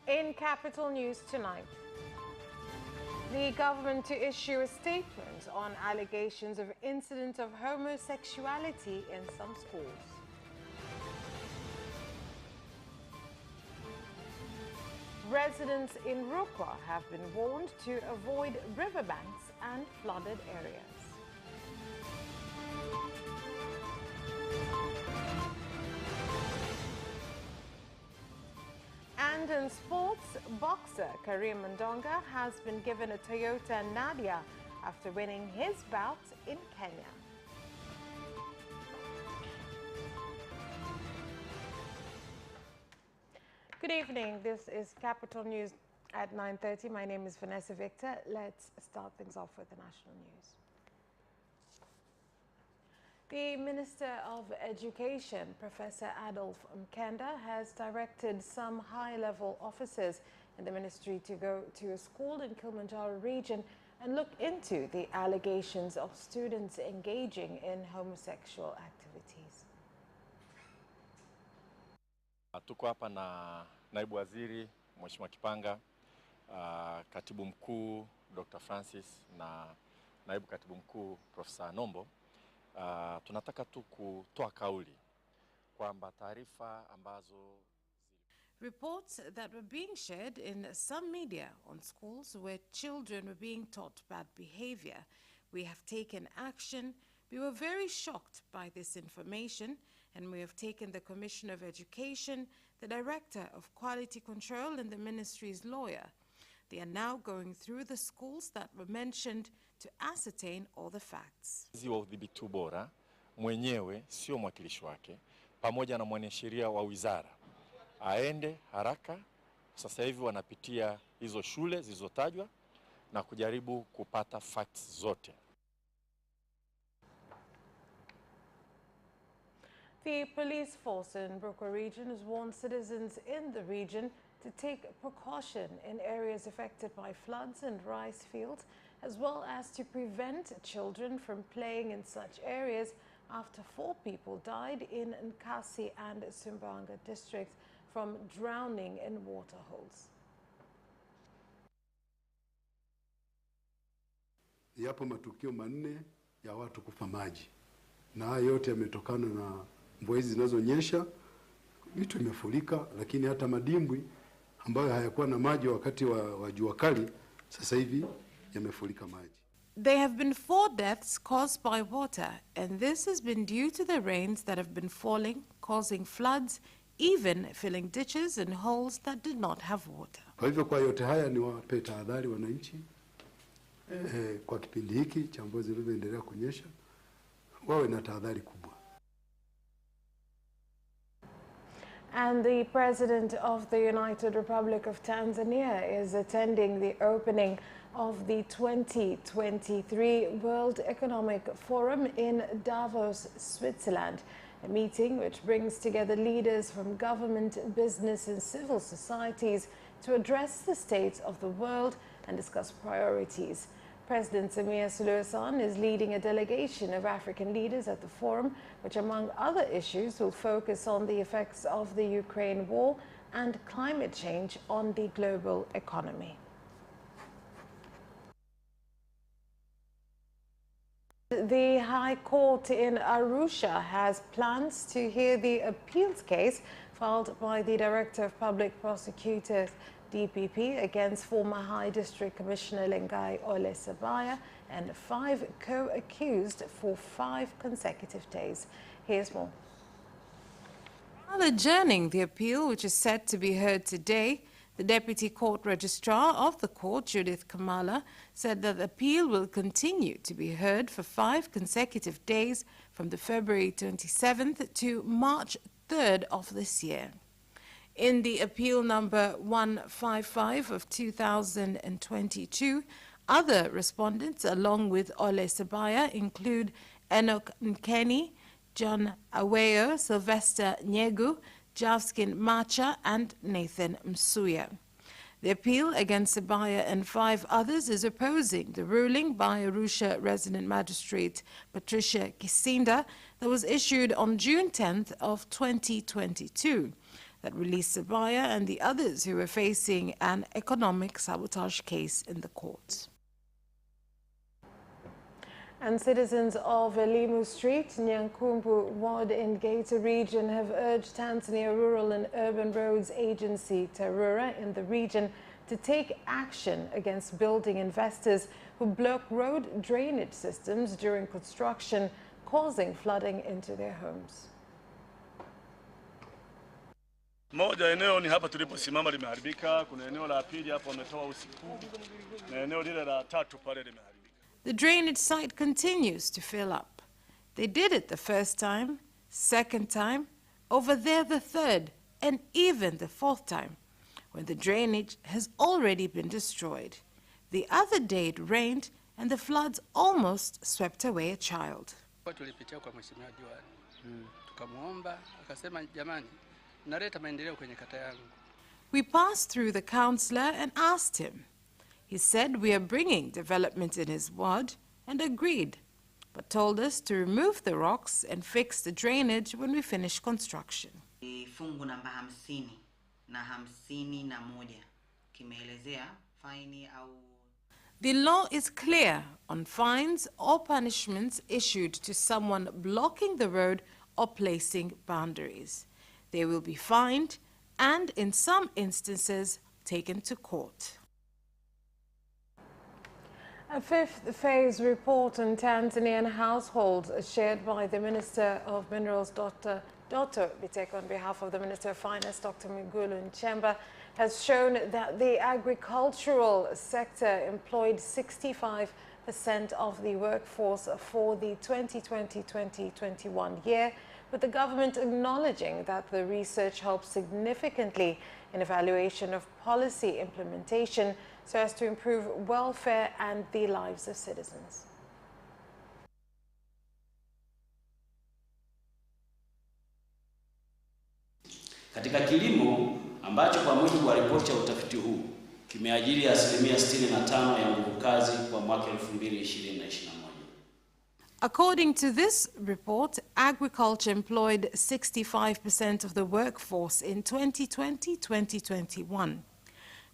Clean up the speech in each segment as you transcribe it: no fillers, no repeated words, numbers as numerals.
In Capital News tonight, the government to issue a statement on allegations of incidents of homosexuality in some schools. Residents in Rukwa have been warned to avoid riverbanks and flooded areas. And in sports, boxer Karim Mandonga has been given a Toyota Nadia after winning his bout in Kenya. Good evening. This is Capital News at 9:30. My name is Vanessa Victor. Let's start things off with the national news. The Minister of Education, Professor Adolf Mkenda, has directed some high-level officers in the ministry to go to a school in Kilimanjaro region and look into the allegations of students engaging in homosexual activities. Tuko hapa na naibu waziri Mheshimiwa Kipanga, katibu mkuu Dr. Francis na naibu katibu mkuu Profesa Nombo. Tunataka tu kutoa kauli kwamba taarifa ambazo reports that were being shared in some media on schools where children were being taught bad behavior. We have taken action. We were very shocked by this information, and we have taken the Commissioner of Education, the Director of Quality Control, and the Ministry's lawyer. They are now going through the schools that were mentioned to ascertain all the facts. wa udhibiti bora mwenyewe sio mwakilishi wake pamoja na mwanasheria wa wizara aende haraka. Sasa hivi wanapitia hizo shule zilizotajwa na kujaribu kupata facts zote. The police force in Rukwa region has warned citizens in the region to take precaution in areas affected by floods and rice fields, as well as to prevent children from playing in such areas after 4 people died in Nkasi and Sumbanga districts from drowning in water holes. Yapo matukio manne ya watu kufa maji, na haya yote yametokana na mvua hizi zinazonyesha. Mito imefurika, lakini hata madimbwi ambayo hayakuwa na maji wakati wa jua kali sasa hivi yamefurika maji. There have been 4 deaths caused by water, and this has been due to the rains that have been falling, causing floods, even filling ditches and holes that did not have water. Kwa hivyo kwa yote haya ni wape tahadhari wananchi kwa kipindi hiki cha mvua zinazoendelea kunyesha, wawe na tahadhari kubwa. And the President of the United Republic of Tanzania is attending the opening of the 2023 World Economic Forum in Davos, Switzerland, a meeting which brings together leaders from government, business and civil societies to address the state of the world and discuss priorities. President Samia Suluhu Hassan is leading a delegation of African leaders at the forum, which among other issues will focus on the effects of the Ukraine war and climate change on the global economy. The High Court in Arusha has plans to hear the appeals case filed by the Director of Public Prosecutors DPP against former High District Commissioner Lengai Ole Sabaya and 5 co-accused for 5 consecutive days. Here's more. While adjourning the appeal, which is set to be heard today, the Deputy Court Registrar of the court, Judith Kamala, said that the appeal will continue to be heard for 5 consecutive days from the February 27th to March 3rd of this year. In the appeal number 155 of 2022, other respondents along with Ole Sabaya include Enoch Nkeni, John Aweyo, Sylvester Nyegu, Javskin Macha and Nathan Msuya. The appeal against Sabaya and 5 others is opposing the ruling by Arusha resident magistrate Patricia Kisinda that was issued on June 10th of 2022. that released Sabaya and the others who were facing an economic sabotage case in the courts. And citizens of Elimu Street, Nyankumbu ward in Geita region have urged Tanzania Rural and Urban Roads Agency, TARURA, in the region to take action against building investors who block road drainage systems during construction, causing flooding into their homes. Moja eneo ni hapa tuliposimama limeharibika, kuna eneo la pili hapo wametoa usiku, na eneo lile la tatu pale limeharibika. The drainage site continues to fill up. They did it the first time, second time, over there the third, and even the fourth time, when the drainage has already been destroyed. The other day it rained and the floods almost swept away a child. Tulipitia kwa mheshimiwa diwani. Tukamuomba, akasema jamani, naleta maendeleo kwenye kata yangu. We passed through the councillor and asked him. He said we are bringing development in his ward and agreed, but told us to remove the rocks and fix the drainage when we finish construction. Fungu namba 50 na 51 kimeelezea faini au. The law is clear on fines or punishments issued to someone blocking the road or placing boundaries. They will be fined and, in some instances, taken to court. A fifth phase report on Tanzanian households shared by the Minister of Minerals, Dr. Biteko, on behalf of the Minister of Finance, Dr. Mwigulu Nchemba, has shown that the agricultural sector employed 65% of the workforce for the 2020-2021 year, with the government acknowledging that the research helps significantly in evaluation of policy implementation so as to improve welfare and the lives of citizens. Katika kilimo ambacho kwa mujibu wa ripoti ya utafiti huu kimeajiri asilimia 65 ya nguvu kazi kwa mwaka 2020-2021. According to this report, agriculture employed 65% of the workforce in 2020-2021.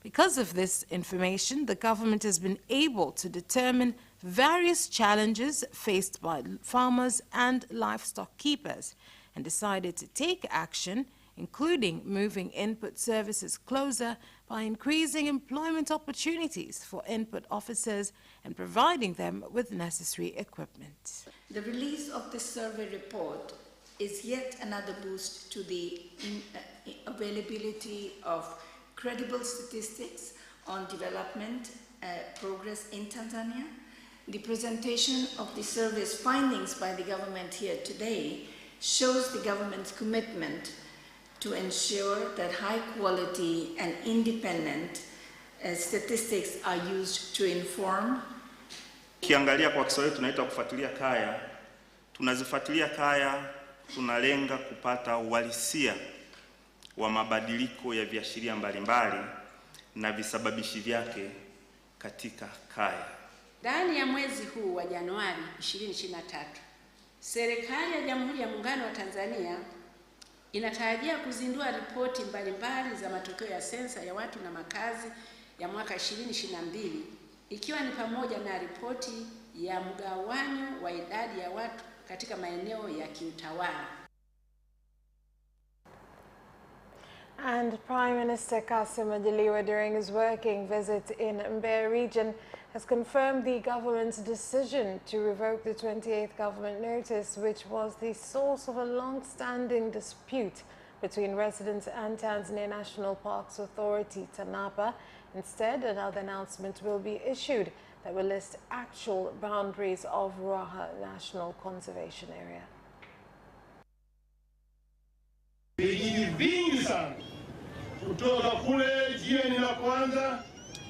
Because of this information, the government has been able to determine various challenges faced by farmers and livestock keepers and decided to take action, including moving input services closer by increasing employment opportunities for input officers and providing them with necessary equipment. The release of this survey report is yet another boost to the availability of credible statistics on development progress in Tanzania. The presentation of the survey's findings by the government here today shows the government's commitment to ensure that high quality and independent statistics are used to inform. Kiangalia kwa Kiswahili tunaita kufuatilia kaya. Tunazifuatilia kaya, tunalenga kupata uhalisia wa mabadiliko ya viashiria mbalimbali na visababishi vyake katika kaya. Ndani ya mwezi huu wa Januari 2023, serikali ya Jamhuri ya Muungano wa Tanzania inatarajia kuzindua ripoti mbalimbali za matokeo ya sensa ya watu na makazi ya mwaka 2022, ikiwa ni pamoja na ripoti ya mgawanyo wa idadi ya watu katika maeneo ya kiutawala. And Prime Minister Kassim Majaliwa, during his working visit in Mbeya region, has confirmed the government's decision to revoke the 28th government notice, which was the source of a long-standing dispute between residents and Tanzania National Parks Authority, TANAPA. Instead, another announcement will be issued that will list actual boundaries of Ruaha National Conservation Area. Vijiji vingi sana kutoka kule jieni la kwanza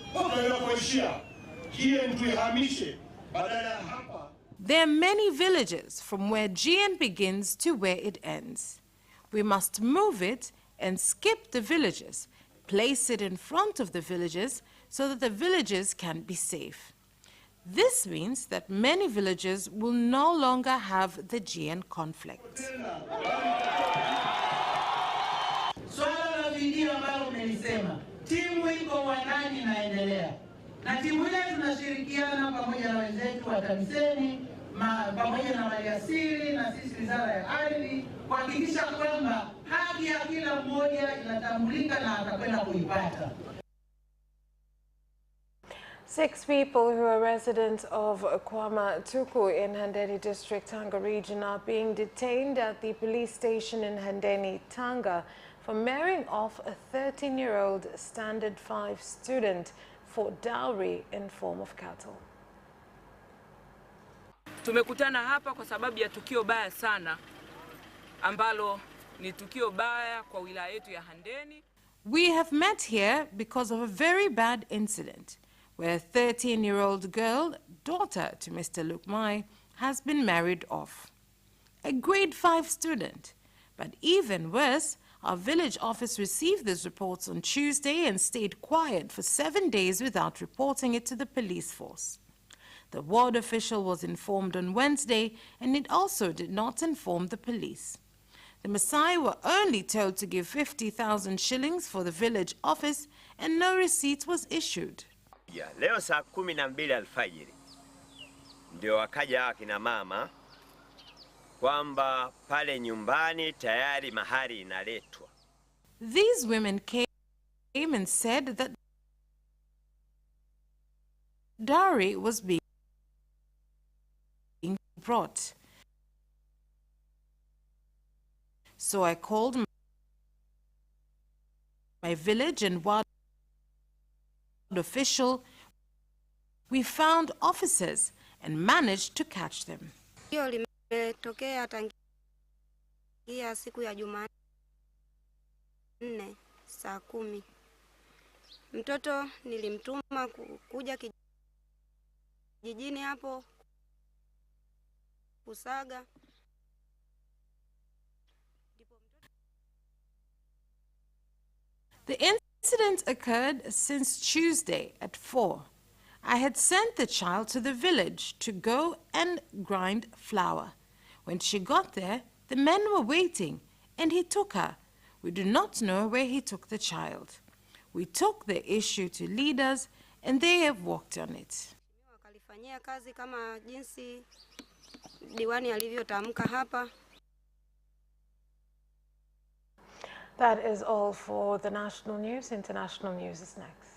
mpaka kuishia jieni tuihamishe badala ya hapa. There are many villages from where GN begins to where it ends. We must move it and skip the villages, place it in front of the villages so that the villages can be safe. This means that many villages will no longer have the GN conflict. video ambayo umelisema, timu iko wanani inaendelea. Na timu ile tunashirikiana pamoja na wenzetu wa TAMISEMI, pamoja na maliasili na sisi Wizara ya Ardhi kuhakikisha kwamba haki ya kila mmoja inatambulika na atakwenda kuipata. 6 people who are residents of Kwama Tuku in Handeni District, Tanga region are being detained at the police station in Handeni, Tanga for marrying off a 13-year-old Standard 5 student for dowry in form of cattle. Tumekutana hapa kwa sababu ya tukio baya sana ambalo ni tukio baya kwa wilaya yetu ya Handeni. We have met here because of a very bad incident where a 13-year-old girl, daughter to Mr. Lukmai, has been married off. A grade 5 student. But even worse, our village office received these reports on Tuesday and stayed quiet for 7 days without reporting it to the police force. The ward official was informed on Wednesday, and it also did not inform the police. The Maasai were only told to give 50,000 shillings for the village office, and no receipt was issued. Leo saa 12 alfajiri ndio wakaja akina mama kwamba pale nyumbani tayari mahari inaletwa. These women came and said that dowry was being brought. So I called my village and ward official. We found officers and managed to catch them. Hiyo limetokea tangia siku ya Jumanne saa 10. Mtoto nilimtuma kuja kijijini hapo kusaga. The incident occurred since Tuesday at 4. I had sent the child to the village to go and grind flour. When she got there, the men were waiting and he took her. We do not know where he took the child. We took the issue to leaders and they have worked on it. Wakalifanyia kazi kama jinsi diwani alivyotamka hapa. That is all for the national news. International news is next.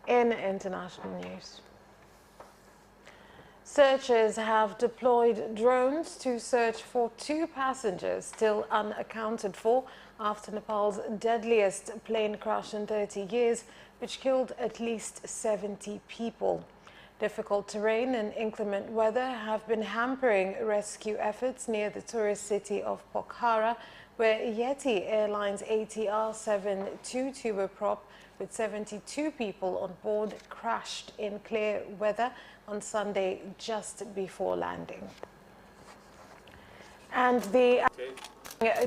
In international news, searchers have deployed drones to search for 2 passengers still unaccounted for after Nepal's deadliest plane crash in 30 years, which killed at least 70 people. Difficult terrain and inclement weather have been hampering rescue efforts near the tourist city of Pokhara, where Yeti Airlines ATR 722 turboprop with 72 people on board crashed in clear weather on Sunday just before landing. And the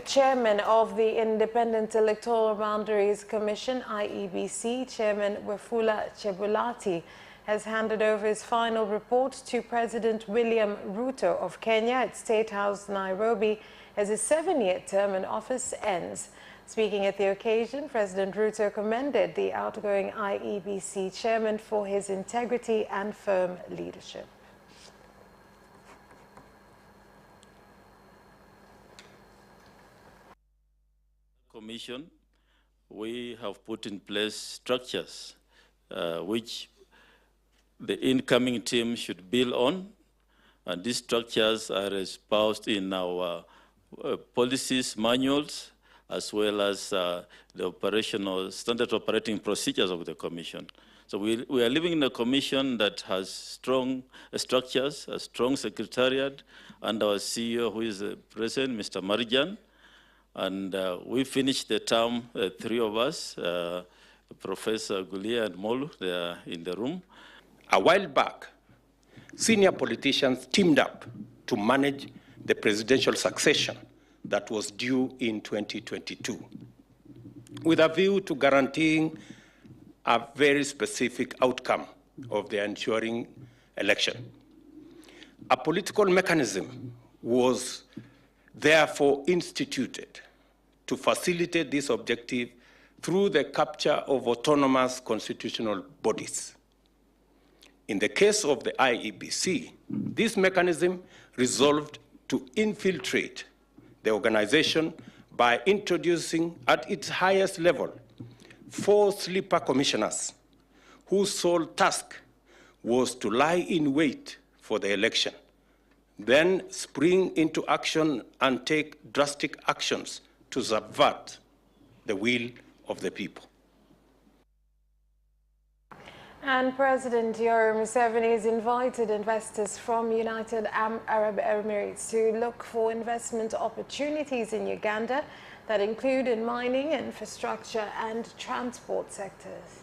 chairman of the Independent Electoral Boundaries Commission, IEBC, Chairman Wafula Chebulati, has handed over his final report to President William Ruto of Kenya at State House, Nairobi, as his 7-year term in office ends. Speaking at the occasion, President Ruto commended the outgoing IEBC chairman for his integrity and firm leadership. Commission, we have put in place structures which the incoming team should build on, and these structures are espoused in our policies, manuals, as well as the operational standard operating procedures of the Commission. So we are living in a Commission that has strong structures, a strong secretariat, and our CEO, who is present, Mr. Marjan. And we finished the term, 3 of us, Professor Gulia and Molu, they are in the room. A while back, senior politicians teamed up to manage the presidential succession that was due in 2022, with a view to guaranteeing a very specific outcome of the ensuing election. A political mechanism was therefore instituted to facilitate this objective through the capture of autonomous constitutional bodies. In the case of the IEBC, this mechanism resolved to infiltrate the organization by introducing at its highest level 4 sleeper commissioners whose sole task was to lie in wait for the election, then spring into action and take drastic actions to subvert the will of the people. And President Yoweri Museveni has invited investors from United Arab Emirates to look for investment opportunities in Uganda that include in mining, infrastructure and transport sectors.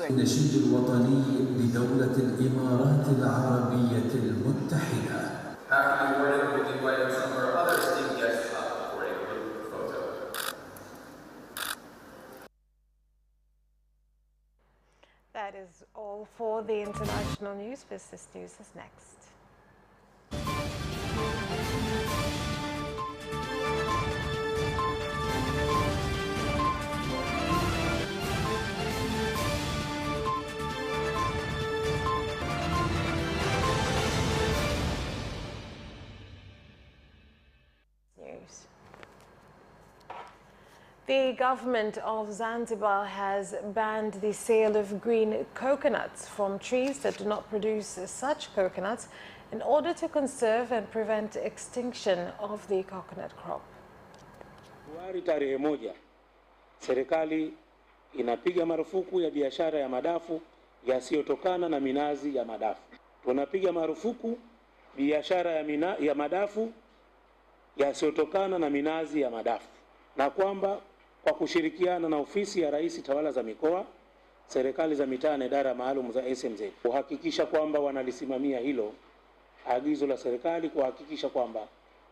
النشيد الوطني لدولة الإمارات العربية المتحدة. After the morning, we'll be inviting some of our other esteemed guests up for a group photo. That is all for the international news. Business News is next. The government of Zanzibar has banned the sale of green coconuts from trees that do not produce such coconuts in order to conserve and prevent extinction of the coconut crop. Tarehe 1, serikali inapiga marufuku ya biashara ya madafu yasiyotokana na minazi ya madafu. Tunapiga marufuku biashara ya madafu yasiyotokana na minazi ya madafu, na kwamba kwa kushirikiana na ofisi ya Rais Tawala za Mikoa, serikali za mitaa na idara maalum za SMZ kuhakikisha kwamba wanalisimamia hilo agizo la serikali, kuhakikisha kwamba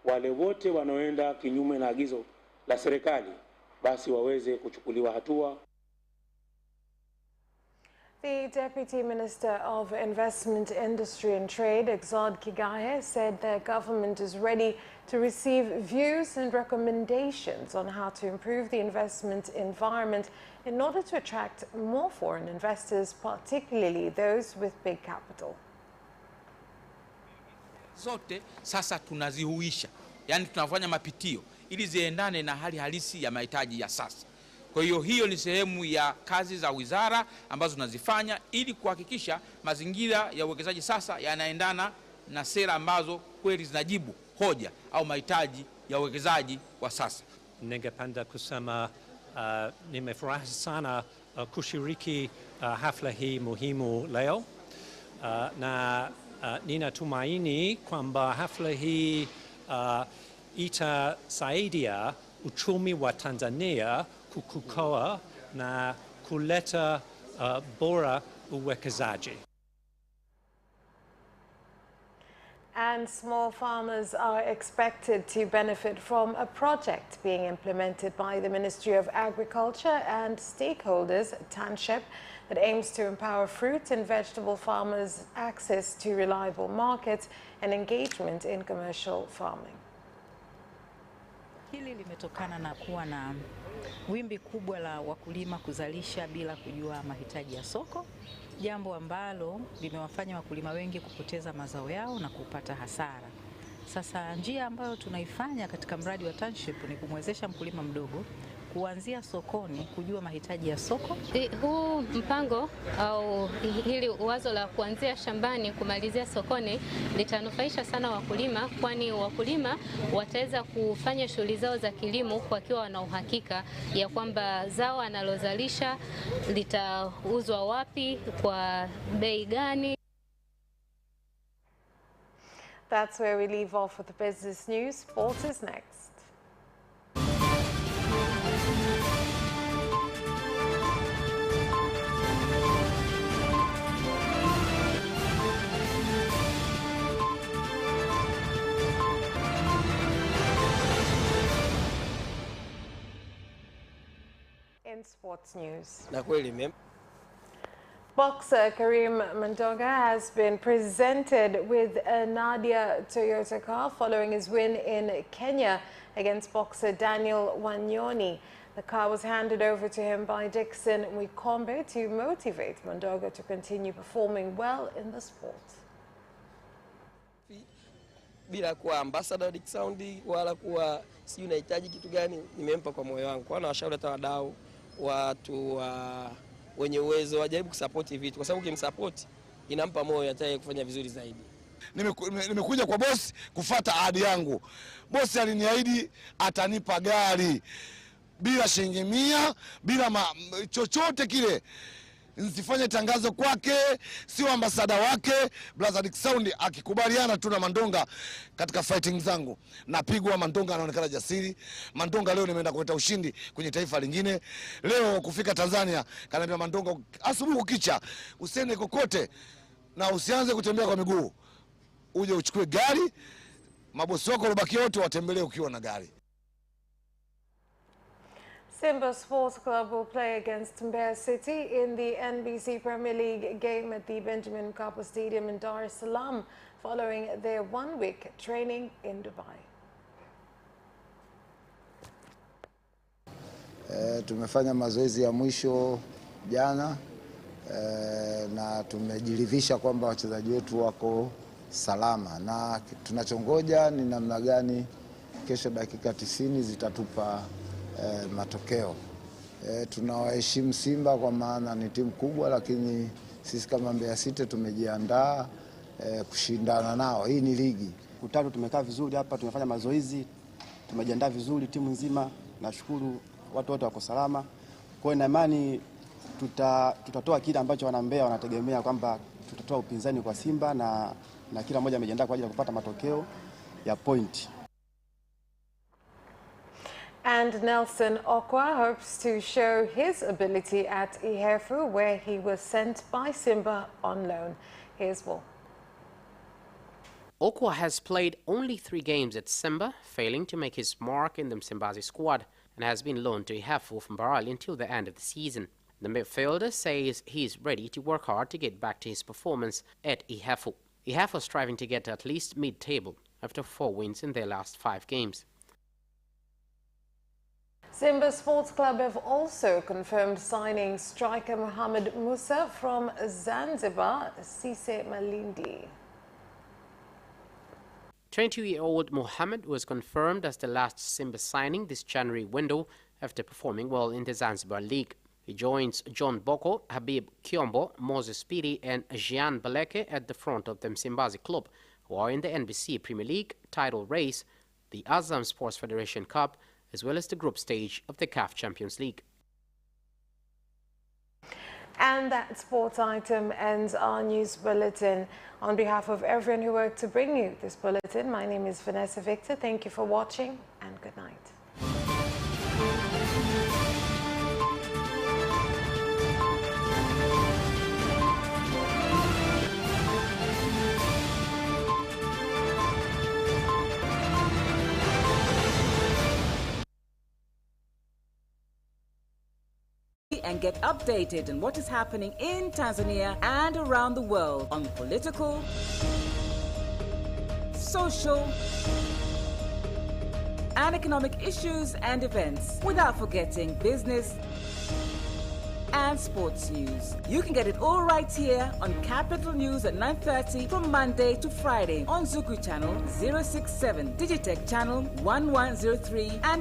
wale wote wanaoenda kinyume na agizo la serikali basi waweze kuchukuliwa hatua. The Deputy Minister of Investment, Industry and Trade, Exod Kigahe, said the government is ready to receive views and recommendations on how to improve the investment environment in order to attract more foreign investors, particularly those with big capital. Zote sasa tunazihuisha, yani tunafanya mapitio ili ziendane na hali halisi ya mahitaji ya sasa. Kwa hiyo ni sehemu ya kazi za wizara ambazo tunazifanya ili kuhakikisha mazingira ya uwekezaji sasa yanaendana na sera ambazo kweli zinajibu hoja au mahitaji ya uwekezaji wa sasa. Ningependa kusema nimefurahi sana kushiriki hafla hii muhimu leo, na ninatumaini kwamba hafla hii itasaidia uchumi wa Tanzania kukua na kuleta bora uwekezaji. And small farmers are expected to benefit from a project being implemented by the Ministry of Agriculture and stakeholders, TANSHIP, that aims to empower fruit and vegetable farmers' access to reliable markets and engagement in commercial farming. Hili limetokana na kuwa na wimbi kubwa la wakulima kuzalisha bila kujua mahitaji ya soko, jambo ambalo limewafanya wakulima wengi kupoteza mazao yao na kupata hasara. Sasa njia ambayo tunaifanya katika mradi wa TANSHIP ni kumwezesha mkulima mdogo kuanzia sokoni kujua mahitaji ya soko. Huu mpango au hili wazo la kuanzia shambani kumalizia sokoni litanufaisha sana wakulima, kwani wakulima wataweza kufanya shughuli zao za kilimo wakiwa wana uhakika ya kwamba zao analozalisha litauzwa wapi, kwa bei gani. That's where we leave off with the business news. Sports is next. sports news. Na kweli mem. Boxer Karim Mandonga has been presented with a Nadia Toyota car following his win in Kenya against boxer Daniel Wanyoni. The car was handed over to him by Dixon Mwikombe to motivate Mandonga to continue performing well in the sport. Bila kuwa ambassador Dick Sound wala kuwa si unahitaji kitu gani, nimempa kwa moyo wangu. Kwa na washauri hata wadau, watu wenye uwezo wajaribu kusupport vitu, kwa sababu ukimsupport inampa moyo hata kufanya vizuri zaidi. Nimekuja kwa boss kufuata ahadi yangu. Boss aliniahidi atanipa gari bila shilingi 100, bila chochote kile. Nisifanye tangazo kwake, sio ambasada wake. Brother Dick Sound akikubaliana tu na Mandonga katika fighting zangu, napigwa. Mandonga anaonekana jasiri. Mandonga leo nimeenda kuleta ushindi kwenye taifa lingine. Leo kufika Tanzania, kaniambia Mandonga, asubuhi ukicha usiende kokote na usianze kutembea kwa miguu. Uje uchukue gari, mabosi wako walobaki wote watembelee ukiwa na gari. Simba Sports Club will play against Mbeya City in the NBC Premier League game at the Benjamin Mkapa Stadium in Dar es Salaam following their one-week training in Dubai. Tumefanya mazoezi ya mwisho jana na tumejiridhisha kwamba wachezaji wetu wako salama, na tunachongoja ni namna gani kesho dakika 90 zitatupa matokeo. Tunawaheshimu Simba kwa maana ni timu kubwa, lakini sisi kama Mbeya City tumejiandaa kushindana nao. Hii ni ligi. Utatu tumekaa vizuri hapa, tumefanya mazoezi, tumejiandaa vizuri timu nzima. Nashukuru watu wote wako salama. Kwa hiyo na imani tutatoa kile ambacho wana Mbeya wanategemea, kwamba tutatoa upinzani kwa Simba na kila mmoja amejiandaa kwa ajili ya kupata matokeo ya point. And Nelson Okwa hopes to show his ability at Ihefu, where he was sent by Simba on loan. Here's more. Okwa has played only 3 games at Simba, failing to make his mark in the Msimbazi squad, and has been loaned to Ihefu from Mbarali until the end of the season. The midfielder says he is ready to work hard to get back to his performance at Ihefu. Ihefu is striving to get at least mid-table after 4 wins in their last 5 games. Simba Sports Club have also confirmed signing striker Mohamed Musa from Zanzibar, Sise Malindi. 22-year-old Mohamed was confirmed as the last Simba signing this January window after performing well in the Zanzibar League. He joins John Boko, Habib Kiombo, Moses Piri and Jean Baleke at the front of the Msimbazi club, who are in the NBC Premier League title race, the Azam Sports Federation Cup, as well as the group stage of the CAF Champions League. And that sports item ends our news bulletin. On behalf of everyone who worked to bring you this bulletin, my name is Vanessa Victor. Thank you for watching and good night. And get updated on what is happening in Tanzania and around the world on political, social, and economic issues and events, without forgetting business and sports news. You can get it all right here on Capital News at 9:30 from Monday to Friday on Zuku Channel 067, Digitech Channel 1103, and